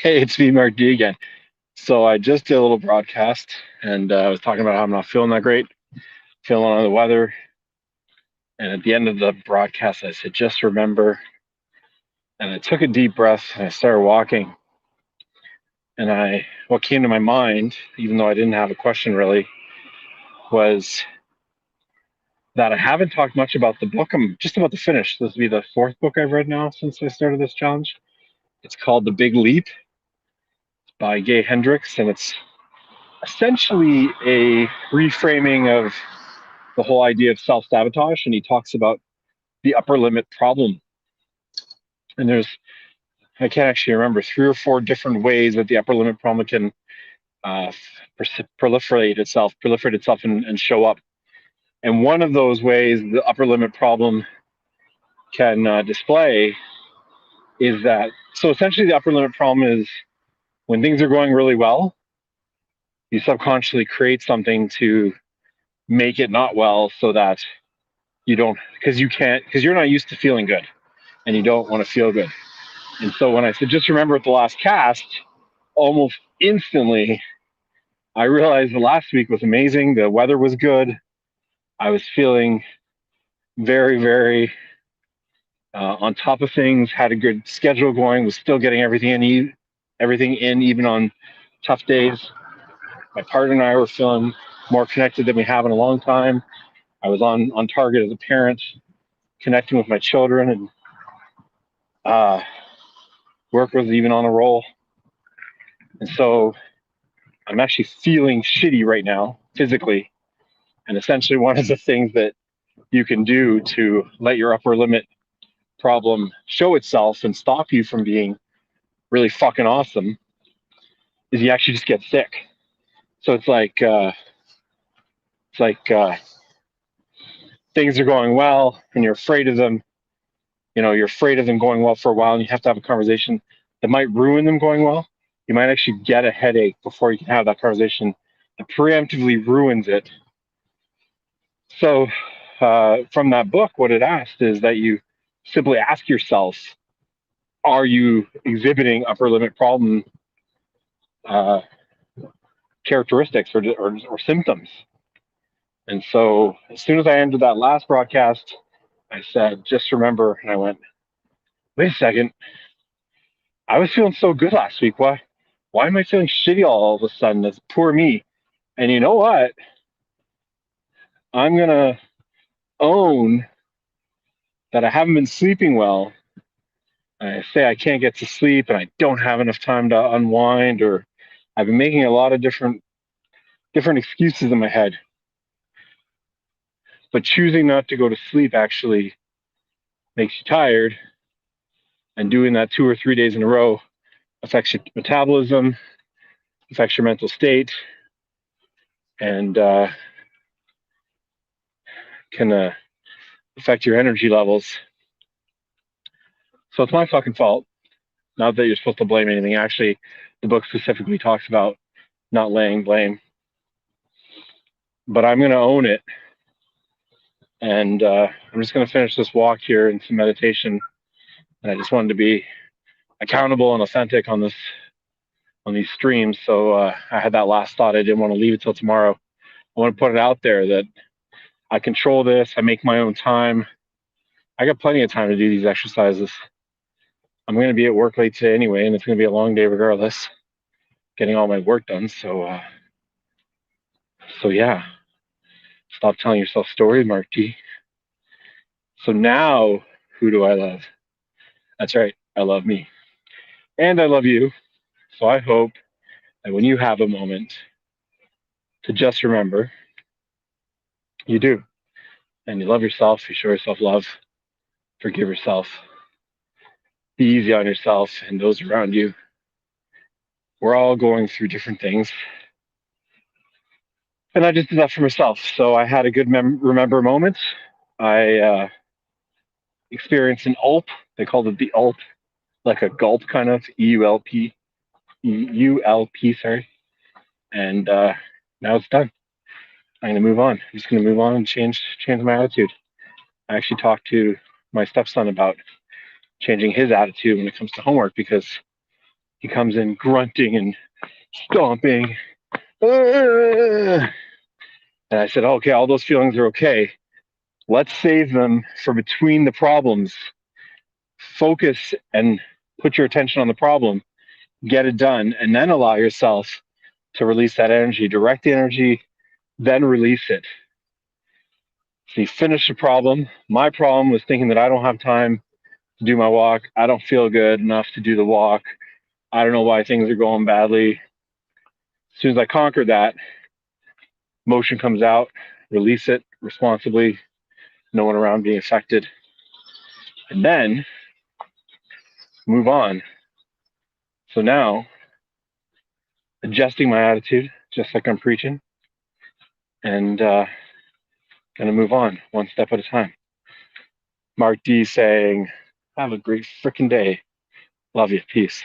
Hey, it's me, MarkDee again. So I just did a little broadcast and I was talking about how I'm not feeling that great, feeling under the weather. And at the end of the broadcast, I said, just remember. And I took a deep breath and I started walking. And what came to my mind, even though I didn't have a question really, was that I haven't talked much about the book. I'm just about to finish. This will be the fourth book I've read now since I started this challenge. It's called The Big Leap by Gay Hendricks. And it's essentially a reframing of the whole idea of self-sabotage, and he talks about the upper limit problem. And I can't actually remember, three or four different ways that the upper limit problem can uh, proliferate itself and show up. And one of those ways the upper limit problem can display is that, so essentially the upper limit problem is when things are going really well, you subconsciously create something to make it not well so that you don't, because you're not used to feeling good and you don't want to feel good. And so when I said, just remember at the last cast, almost instantly, I realized the last week was amazing. The weather was good. I was feeling very, very on top of things, had a good schedule going, was still getting everything in, even on tough days. My partner and I were feeling more connected than we have in a long time. I was on target as a parent, connecting with my children, and uh, work was even on a roll. And so I'm actually feeling shitty right now, physically. And essentially, one of the things that you can do to let your upper limit problem show itself and stop you from being really fucking awesome is you actually just get sick. So it's like things are going well and you're afraid of them. You know, you're afraid of them going well for a while, and you have to have a conversation that might ruin them going well. You might actually get a headache before you can have that conversation that preemptively ruins it. So, from that book, what it asked is that you simply ask yourself, are you exhibiting upper limit problem uh, characteristics or symptoms? And so, as soon as I ended that last broadcast, I said, just remember, and I went, wait a second, I was feeling so good last week. Why am I feeling shitty all of a sudden? It's poor me. And you know what? I'm going to own that I haven't been sleeping well. I say I can't get to sleep and I don't have enough time to unwind, or I've been making a lot of different excuses in my head. But choosing not to go to sleep actually makes you tired, and doing that 2 or 3 days in a row affects your metabolism, affects your mental state, and can affect your energy levels. So it's my fucking fault. Not that you're supposed to blame anything. Actually, the book specifically talks about not laying blame, but I'm going to own it. And I'm just going to finish this walk here in some meditation. And I just wanted to be accountable and authentic on these streams. So I had that last thought. I didn't want to leave it till tomorrow. I want to put it out there that I control this. I make my own time. I got plenty of time to do these exercises. I'm going to be at work late today anyway, and it's going to be a long day regardless, getting all my work done. So yeah, stop telling yourself stories, MarkDee. So now, who do I love? That's right, I love me. And I love you. So I hope that when you have a moment to just remember, you do. And you love yourself, you show yourself love, forgive yourself, be easy on yourself and those around you. We're all going through different things. And I just did that for myself. So I had a good remember moment. I experienced an ULP. They called it the ULP, like a gulp kind of, EULP, EULP, sorry. And now it's done. I'm going to move on. I'm just going to move on and change my attitude. I actually talked to my stepson about changing his attitude when it comes to homework, because He comes in grunting and stomping. And I said, okay, all those feelings are okay. Let's save them for between the problems. Focus and put your attention on the problem, get it done, and then allow yourself to release that energy. Direct the energy, then release it. So you finish the problem. My problem was thinking that I don't have time to do my walk. I don't feel good enough to do the walk. I don't know why things are going badly. As soon as I conquer that, motion comes out, release it responsibly, no one around being affected, and then move on. So now, adjusting my attitude, just like I'm preaching, and gonna move on one step at a time. MarkDee saying, have a great freaking day. Love you. Peace.